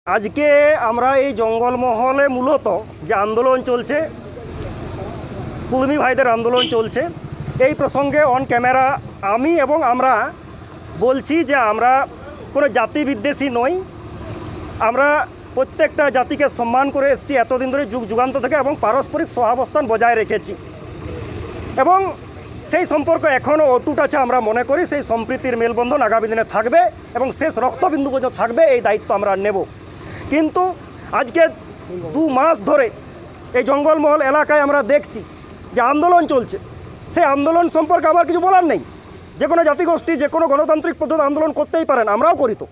আজকে আমরা এই জঙ্গলমহলে মূলত যে আন্দোলন চলছে, কুলমি ভাইদের আন্দোলন চলছে, এই প্রসঙ্গে অন ক্যামেরা আমি এবং আমরা বলছি যে আমরা কোনো জাতি বিদ্বেষী নই। আমরা প্রত্যেকটা জাতিকে সম্মান করে এসেছি এতদিন ধরে, যুগ যুগান্ত থেকে, এবং পারস্পরিক সহাবস্থান বজায় রেখেছি এবং সেই সম্পর্ক এখনও অটুট আছে। আমরা মনে করি সেই সম্প্রীতির মেলবন্ধন আগামী দিনে থাকবে এবং শেষ রক্তবিন্দু পর্যন্ত থাকবে, এই দায়িত্ব আমরা নেব। কিন্তু আজকে 2 মাস ধরে এই জঙ্গলমহল এলাকায় আমরা দেখছি যে আন্দোলন চলছে। সেই আন্দোলন সম্পর্কে আমার কিছু বলার নেই। যে কোনো জাতিগোষ্ঠী যে কোনো গণতান্ত্রিক পদ্ধতি আন্দোলন করতেই পারেন, আমরাও করি। তো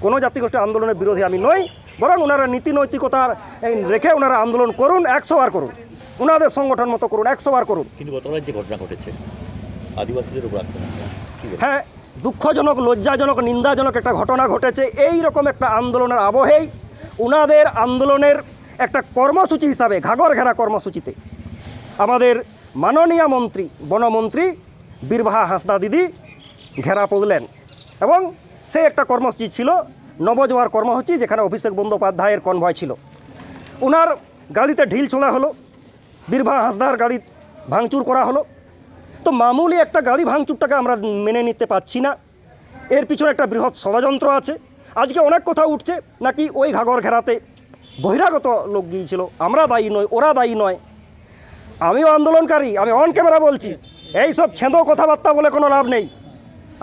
কোনো জাতিগোষ্ঠী আন্দোলনের বিরোধী আমি নই, বরং ওনারা নীতি নৈতিকতার রেখে ওনারা আন্দোলন করুন, 100 বার করুন, ওনাদের সংগঠন মতো করুন, 100 বার করুন। কিন্তু গতকাল যে ঘটনা ঘটেছে আদিবাসীদের উপর আক্রমণ, হ্যাঁ, দুঃখজনক, লজ্জাজনক, নিন্দাজনক একটা ঘটনা ঘটেছে। এই রকম একটা আন্দোলনের আবহেই ওনাদের আন্দোলনের একটা কর্মসূচি হিসাবে, ঘাগর ঘেরা কর্মসূচিতে আমাদের মাননীয় মন্ত্রী, বনমন্ত্রী বীরবাহা হাঁসদা দিদি ঘেরা পড়লেন এবং সেই একটা কর্মসূচি ছিল নবজোয়ার কর্মসূচি, যেখানে অভিষেক বন্দ্যোপাধ্যায়ের কনভয় ছিল। ওনার গাড়িতে ঢিল ছোড়া হলো, বীরবাহা হাঁসদার গাড়ি ভাঙচুর করা হলো। তো মামুলি একটা গাড়ি ভাঙচুরটাকে আমরা মেনে নিতে পারছি না, এর পিছনে একটা বৃহৎ ষড়যন্ত্র আছে। আজকে অনেক কথা উঠছে নাকি ওই ঘাগর ঘেরাতে বহিরাগত লোক গিয়েছিল, আমরা দায়ী নই, ওরা দায়ী নয়। আমিও আন্দোলনকারী, আমি অন ক্যামেরা বলছি, এই সব ছেঁদো কথাবার্তা বলে কোনো লাভ নেই।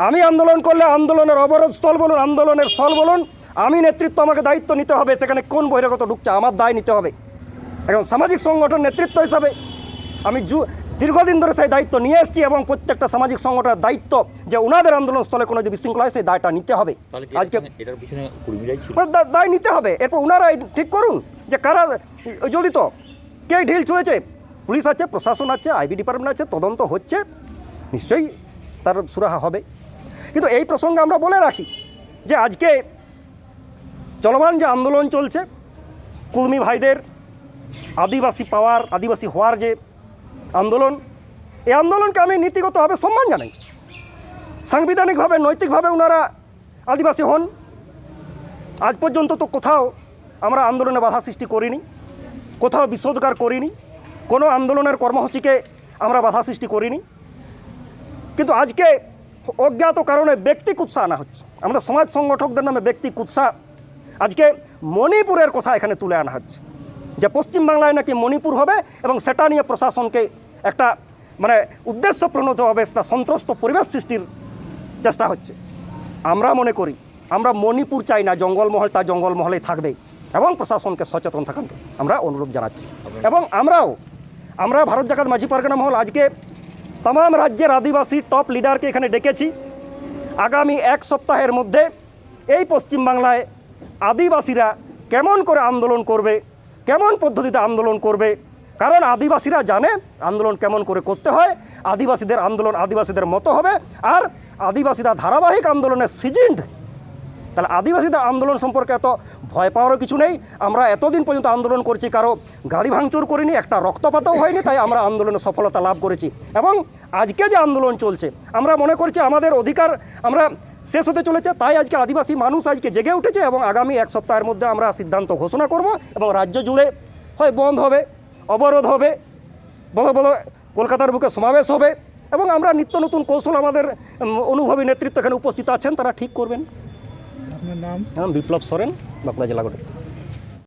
আমি আন্দোলন করলে আন্দোলনের অবরোধ স্থল বলুন, আন্দোলনের স্থল বলুন, আমি নেতৃত্ব, আমাকে দায়িত্ব নিতে হবে। সেখানে কোন বহিরাগত ঢুকছে আমার দায় নিতে হবে। এখন সামাজিক সংগঠন নেতৃত্ব হিসাবে আমি দীর্ঘদিন ধরে সেই দায়িত্ব নিয়ে এসেছি এবং প্রত্যেকটা সামাজিক সংগঠনের দায়িত্ব যে ওনাদের আন্দোলন স্থলে কোনো যে বিশৃঙ্খলা হয় সেই দায়টা নিতে হবে। আজকে দায় নিতে হবে। এরপর ওনারা ঠিক করুন যে কারা জড়িত, কে ঢিল ছুঁড়েছে। পুলিশ আছে, প্রশাসন আছে, আইবি ডিপার্টমেন্ট আছে, তদন্ত হচ্ছে, নিশ্চয়ই তার সুরাহা হবে। কিন্তু এই প্রসঙ্গে আমরা বলে রাখি যে আজকে চলমান যে আন্দোলন চলছে, কুলমি ভাইদের আদিবাসী পাওয়ার, আদিবাসী হওয়ার যে আন্দোলন, এই আন্দোলনকে আমি নীতিগতভাবে সম্মান জানাই। সাংবিধানিকভাবে, নৈতিকভাবে ওনারা আদিবাসী হন। আজ পর্যন্ত তো কোথাও আমরা আন্দোলনে বাধা সৃষ্টি করিনি, কোথাও বিষোদ্গার করিনি, কোনো আন্দোলনের কর্মসূচিকে আমরা বাধা সৃষ্টি করিনি। কিন্তু আজকে অজ্ঞাত কারণে ব্যক্তি কুৎসা আনা হচ্ছে, আমাদের সমাজ সংগঠকদের নামে ব্যক্তি কুৎসা। আজকে মণিপুরের কথা এখানে তুলে আনা হচ্ছে যে পশ্চিমবাংলায় নাকি মণিপুর হবে এবং সেটা নিয়ে প্রশাসনকে একটা উদ্দেশ্য প্রণোতভাবে একটা সন্ত্রস্ত পরিবেশ সৃষ্টির চেষ্টা হচ্ছে। আমরা মনে করি আমরা মণিপুর চাই না, জঙ্গলমহলটা জঙ্গলমহলেই থাকবে এবং প্রশাসনকে সচেতন থাকার আমরা অনুরোধ জানাচ্ছি। এবং আমরা ভারত জাকাত মাঝি পারগানা মহল আজকে तमाम রাজ্যের আদিবাসী টপ লিডারকে এখানে ডেকেছি। আগামী 1 সপ্তাহের মধ্যে এই পশ্চিমবাংলায় আদিবাসীরা কেমন করে আন্দোলন করবে, কেমন পদ্ধতিতে আন্দোলন করবে, কারণ আদিবাসীরা জানে আন্দোলন কেমন করে করতে হয়। আদিবাসীদের আন্দোলন আদিবাসীদের মতো হবে, আর আদিবাসীরা ধারাবাহিক আন্দোলনের সিজনড। তাহলে আদিবাসীদের আন্দোলন সম্পর্কে এত ভয় পাওয়ারও কিছু নেই। আমরা এতদিন পর্যন্ত আন্দোলন করছি, কারো গাড়ি ভাঙচুর করিনি, একটা রক্তপাতও হয়নি, তাই আমরা আন্দোলনে সফলতা লাভ করেছি। এবং আজকে যে আন্দোলন চলছে, আমরা মনে করছি আমাদের অধিকার আমরা শেষ হতে চলেছে, তাই আজকে আদিবাসী মানুষ আজকে জেগে উঠেছে এবং আগামী 1 সপ্তাহের মধ্যে আমরা সিদ্ধান্ত ঘোষণা করব এবং রাজ্য জুড়ে হয় বন্ধ হবে, অবরোধ হবে, বড় বড় কলকাতার বুকে সমাবেশ হবে এবং আমরা নিত্য নতুন কৌশল, আমাদের অনুভবী নেতৃত্ব এখানে উপস্থিত আছেন, তারা ঠিক করবেন। আপনার নাম? বিপ্লব সোরেন, বাঁকুড়া জেলা গঠন।